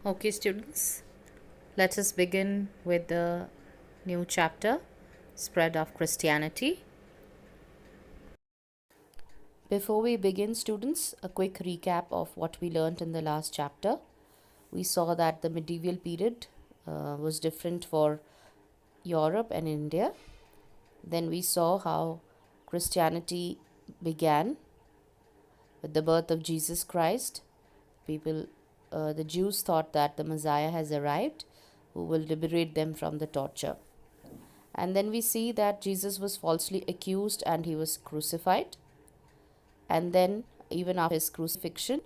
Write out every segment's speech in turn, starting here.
Okay, students, let us begin with the new chapter, Spread of Christianity. Before we begin, students, a quick recap of what we learned in the last chapter. We saw that the medieval period was different for Europe and India. Then we saw how Christianity began with the birth of Jesus Christ. The Jews thought that the Messiah has arrived who will liberate them from the torture. And then we see that Jesus was falsely accused and he was crucified. And then, even after his crucifixion,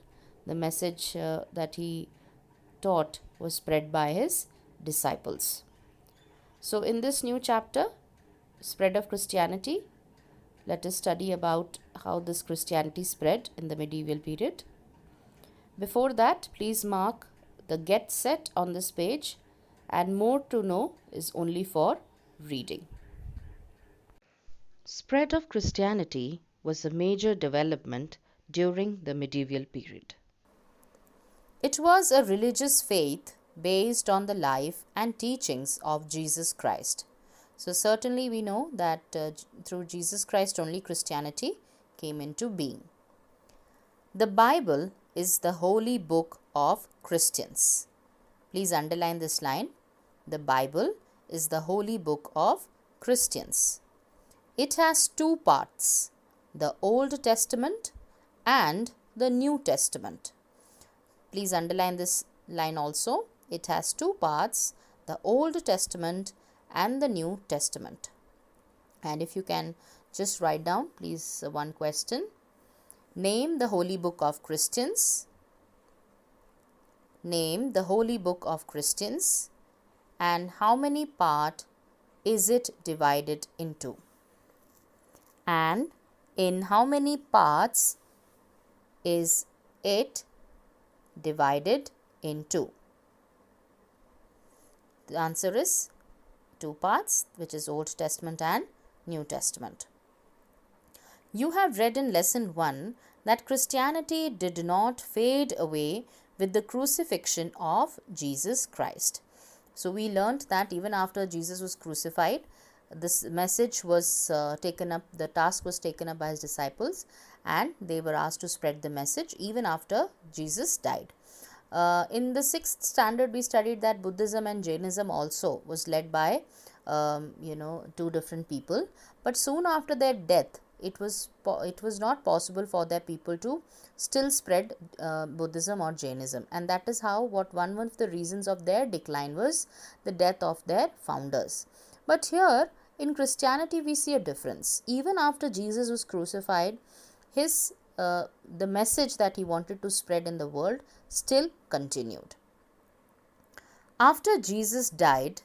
the message that he taught was spread by his disciples. So, in this new chapter, Spread of Christianity, let us study about how this Christianity spread in the medieval period. Before that, please mark the get set on this page, and more to know is only for reading. Spread of Christianity was a major development during the medieval period. It was a religious faith based on the life and teachings of Jesus Christ. So, certainly, we know that through Jesus Christ only Christianity came into being. The Bible is the holy book of Christians. Please underline this line. The Bible is the holy book of Christians. It has two parts, the Old Testament and the New Testament. Please underline this line also. It has two parts, the Old Testament and the New Testament. And if you can just write down, please, one question. Name the Holy Book of Christians. Name the Holy Book of Christians, and how many parts is it divided into? And in how many parts is it divided into? The answer is two parts, which is Old Testament and New Testament. You have read in lesson 1 that Christianity did not fade away with the crucifixion of Jesus Christ. So, we learnt that even after Jesus was crucified, this message was taken up, the task was taken up by his disciples, and they were asked to spread the message even after Jesus died. In the 6th standard, we studied that Buddhism and Jainism also was led by two different people, but soon after their death, it was not possible for their people to still spread Buddhism or Jainism, and that is how one of the reasons of their decline was the death of their founders. But here in Christianity, we see a difference. Even after Jesus was crucified, his the message that he wanted to spread in the world still continued. After Jesus died,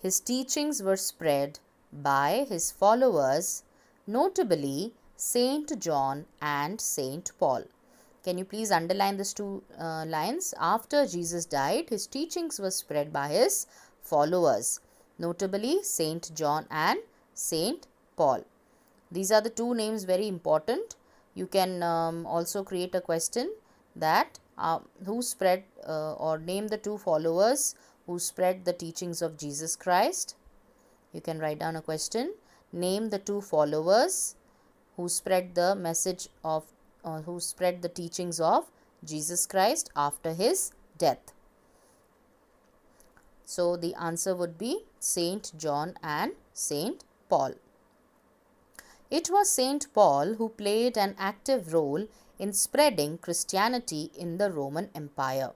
his teachings were spread by his followers, notably Saint John and Saint Paul. Can you please underline these two lines? After Jesus died, his teachings were spread by his followers, notably Saint John and Saint Paul. These are the two names very important. You can also create a question that who spread or name the two followers who spread the teachings of Jesus Christ. You can write down a question. Name the two followers who spread the message of who spread the teachings of Jesus Christ after his death. So, the answer would be Saint John and Saint Paul. It was Saint Paul who played an active role in spreading Christianity in the Roman Empire.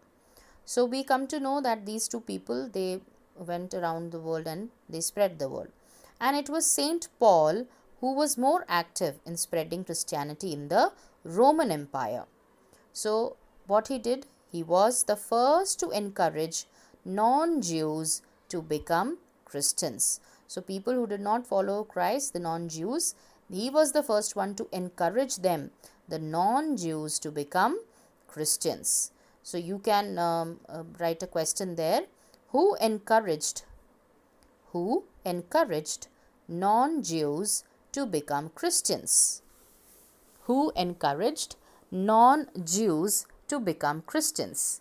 So, we come to know that these two people, they went around the world and they spread the word. And it was Saint Paul who was more active in spreading Christianity in the Roman Empire. So, what he did, he was the first to encourage non-Jews to become Christians. So, people who did not follow Christ, the non-Jews, he was the first one to encourage them, the non-Jews, to become Christians. So, you can write a question there. Who encouraged non-Jews to become Christians? Who encouraged non-Jews to become Christians?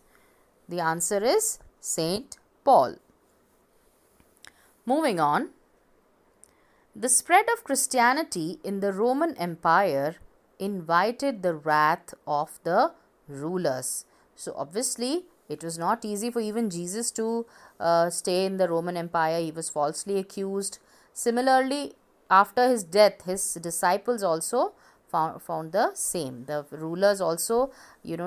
The answer is Saint Paul. Moving on. The spread of Christianity in the Roman Empire invited the wrath of the rulers. So, obviously, it was not easy for even Jesus to stay in the Roman Empire. He was falsely accused. Similarly, after his death, his disciples also found the same. The rulers also,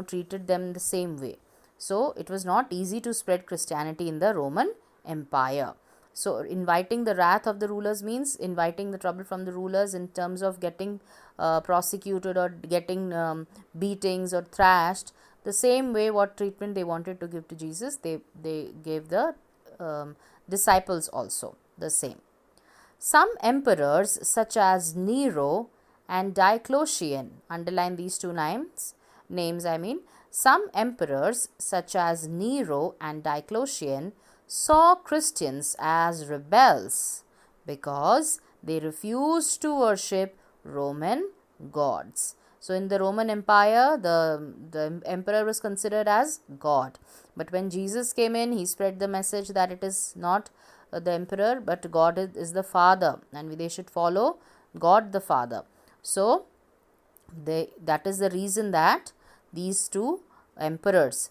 treated them the same way. So, it was not easy to spread Christianity in the Roman Empire. So, inviting the wrath of the rulers means inviting the trouble from the rulers in terms of getting prosecuted or getting beatings or thrashed. The same way what treatment they wanted to give to Jesus, they gave the disciples also the same. Some emperors such as Nero and Diocletian, underline these two names, some emperors such as Nero and Diocletian saw Christians as rebels because they refused to worship Roman gods. So, in the Roman Empire, the emperor was considered as God. But when Jesus came in, he spread the message that it is not the emperor, but God is the Father, and they should follow God the Father. So, that is the reason that these two emperors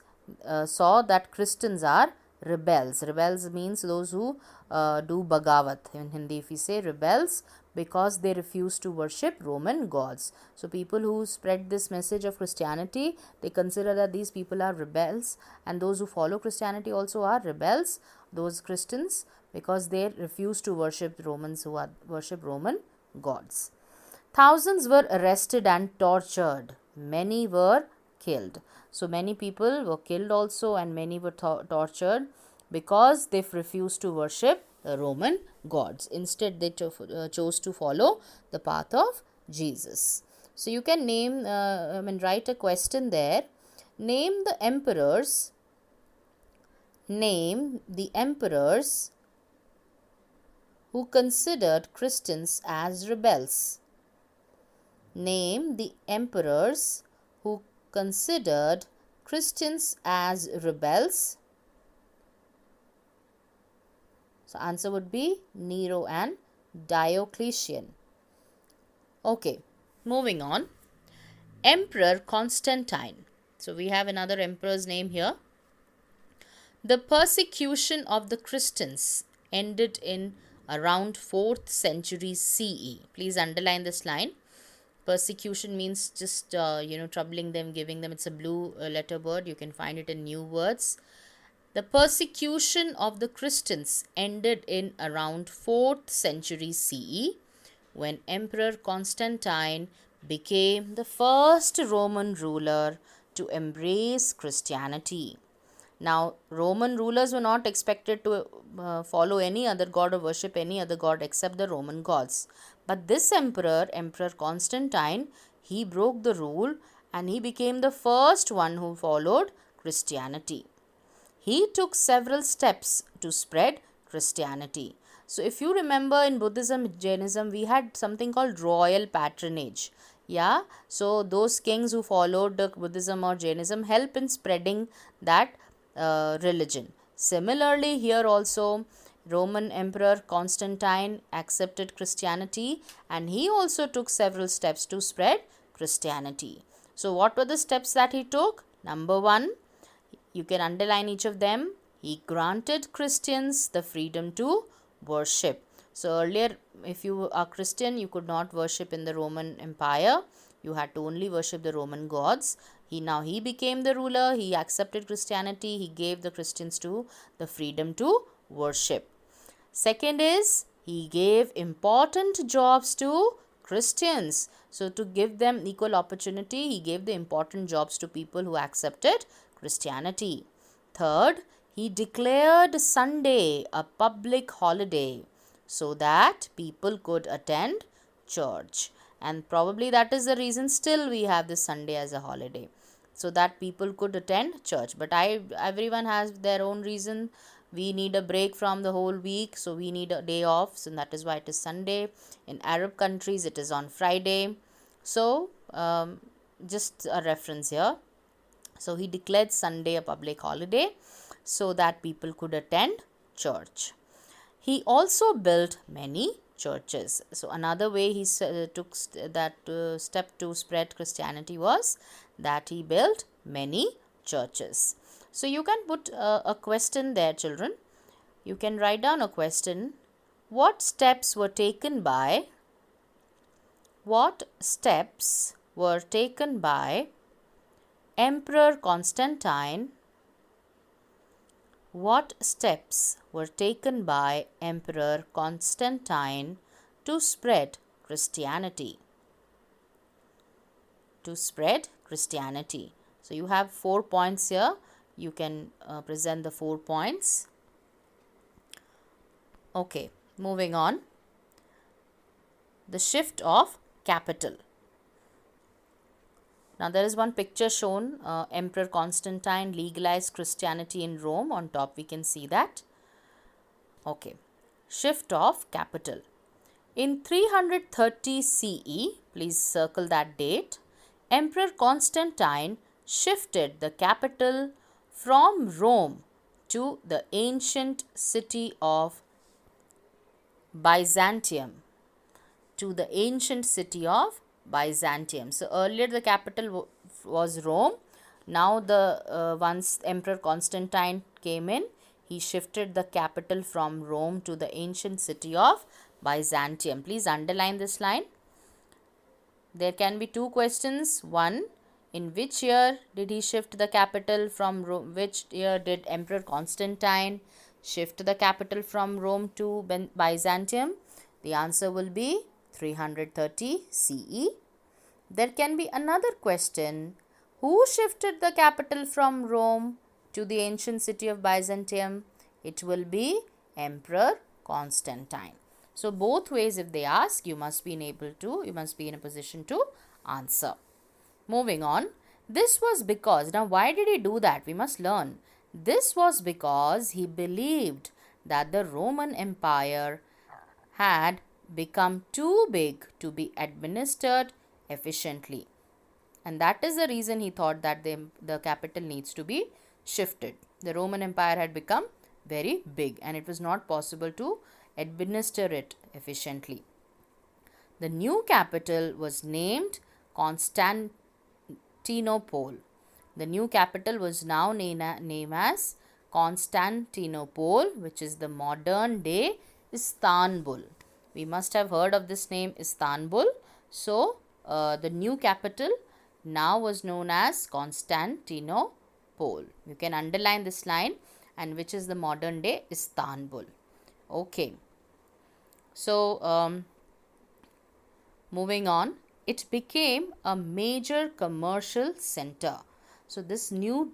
saw that Christians are rebels. Rebels means those who do Bhagavat. In Hindi, if we say rebels, because they refuse to worship Roman gods. So, people who spread this message of Christianity, they consider that these people are rebels, and those who follow Christianity also are rebels, those Christians, because they refuse to worship Romans who worship Roman gods. Thousands were arrested and tortured. Many were killed. So, many people were killed also, and many were tortured because they refused to worship the Roman gods. Instead, they chose to follow the path of Jesus. So, you can write a question there. Name the emperors who considered Christians as rebels. Name the emperors who considered Christians as rebels. So, answer would be Nero and Diocletian. Okay, moving on. Emperor Constantine. So, we have another emperor's name here. The persecution of the Christians ended in around 4th century CE. Please underline this line. Persecution means just, troubling them, giving them. It's a blue letter word. You can find it in New Words. The persecution of the Christians ended in around 4th century CE when Emperor Constantine became the first Roman ruler to embrace Christianity. Now, Roman rulers were not expected to follow any other god or worship any other god except the Roman gods. But this emperor, Emperor Constantine, he broke the rule and he became the first one who followed Christianity. He took several steps to spread Christianity. So, if you remember in Buddhism, Jainism, we had something called royal patronage. Yeah, so those kings who followed Buddhism or Jainism help in spreading that religion. Similarly, here also Roman Emperor Constantine accepted Christianity and he also took several steps to spread Christianity. So, what were the steps that he took? Number 1, you can underline each of them. He granted Christians the freedom to worship. So, earlier if you are Christian, you could not worship in the Roman Empire. You had to only worship the Roman gods. He became the ruler. He accepted Christianity. He gave the Christians the freedom to worship. Second is, he gave important jobs to Christians. So, to give them equal opportunity, he gave the important jobs to people who accepted Christianity. Third, he declared Sunday a public holiday so that people could attend church. And probably that is the reason still we have this Sunday as a holiday, so that people could attend church. But everyone has their own reason. We need a break from the whole week, so we need a day off, so that is why it is Sunday. In Arab countries it is on Friday. So just a reference here. So he declared Sunday a public holiday so that people could attend church. He also built many churches. So another way he took that step to spread Christianity was that he built many churches. So you can put a question there, children. You can write down a question. What steps were taken by Emperor Constantine? What steps were taken by Emperor Constantine to spread Christianity? So you have 4 points here. You can present the 4 points. Okay, moving on. The shift of capital. Now there is one picture shown. Emperor Constantine legalized Christianity in Rome. On top we can see that. Okay, shift of capital. In 330 CE, please circle that date, Emperor Constantine shifted the capital from Rome to the ancient city of Byzantium. So earlier the capital was Rome. Now once Emperor Constantine came in, he shifted the capital from Rome to the ancient city of Byzantium. Please underline this line. There can be 2 questions. One, in which year did he shift the capital from Rome? Which year did Emperor Constantine shift the capital from Rome to Byzantium? The answer will be 330 CE. There can be another question. Who shifted the capital from Rome to the ancient city of Byzantium? It will be Emperor Constantine. So both ways if they ask, you must be in a position to answer. Moving on. This was because, now why did he do that? We must learn. This was because he believed that the Roman Empire had become too big to be administered efficiently. And that is the reason he thought that the capital needs to be shifted. The Roman Empire had become very big and it was not possible to administer it efficiently. The new capital was named Constantinople. The new capital was now named as Constantinople, which is the modern day Istanbul. We must have heard of this name, Istanbul. So the new capital now was known as Constantinople. You can underline this line, and which is the modern day Istanbul. Okay. So moving on, it became a major commercial center. So this new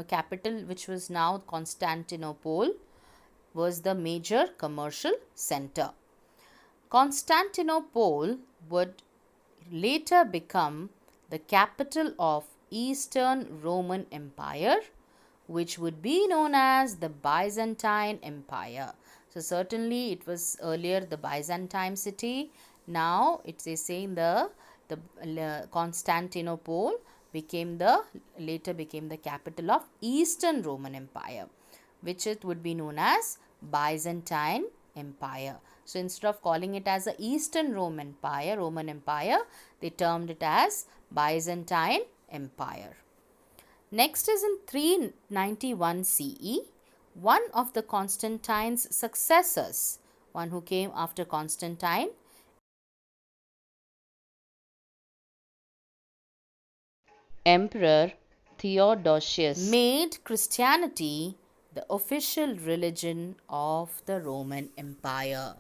capital, which was now Constantinople, was the major commercial center. Constantinople would later become the capital of Eastern Roman Empire, which would be known as the Byzantine Empire. So certainly it was earlier the Byzantine city. Now it is saying the Constantinople later became the capital of Eastern Roman Empire, which it would be known as Byzantine Empire. So instead of calling it as the Eastern Roman Empire, they termed it as Byzantine Empire. Next is in 391 CE, one of the Constantine's successors, one who came after Constantine, Emperor Theodosius, made Christianity the official religion of the Roman Empire.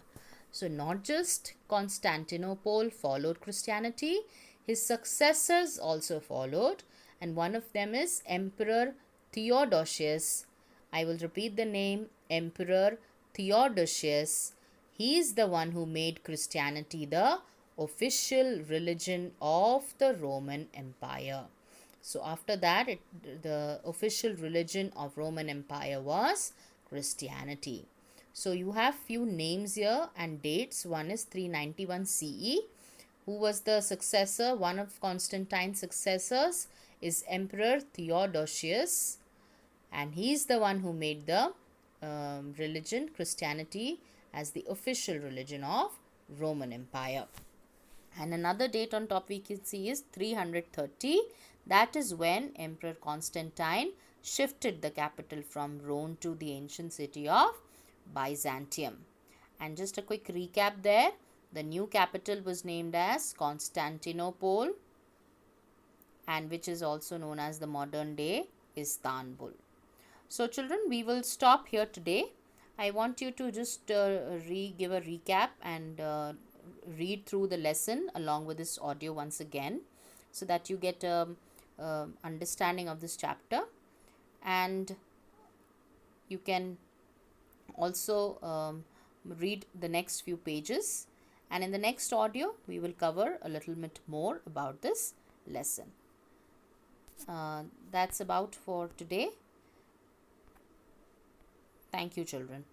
So not just Constantinople followed Christianity, his successors also followed, and one of them is Emperor Theodosius. I will repeat the name, Emperor Theodosius. He is the one who made Christianity the official religion of the Roman Empire. So after that, the official religion of Roman Empire was Christianity. So you have few names here and dates. One is 391 CE. Who was the successor? One of Constantine's successors, is Emperor Theodosius, and he's the one who made the religion Christianity as the official religion of Roman Empire. And another date on top we can see is 330. That is when Emperor Constantine shifted the capital from Rome to the ancient city of Byzantium. And just a quick recap there, the new capital was named as Constantinople, and which is also known as the modern day Istanbul. So children, we will stop here today. I want you to just give a recap and read through the lesson along with this audio once again, so that you get a understanding of this chapter, and you can also read the next few pages, and in the next audio we will cover a little bit more about this lesson. That's about for today. Thank you, children.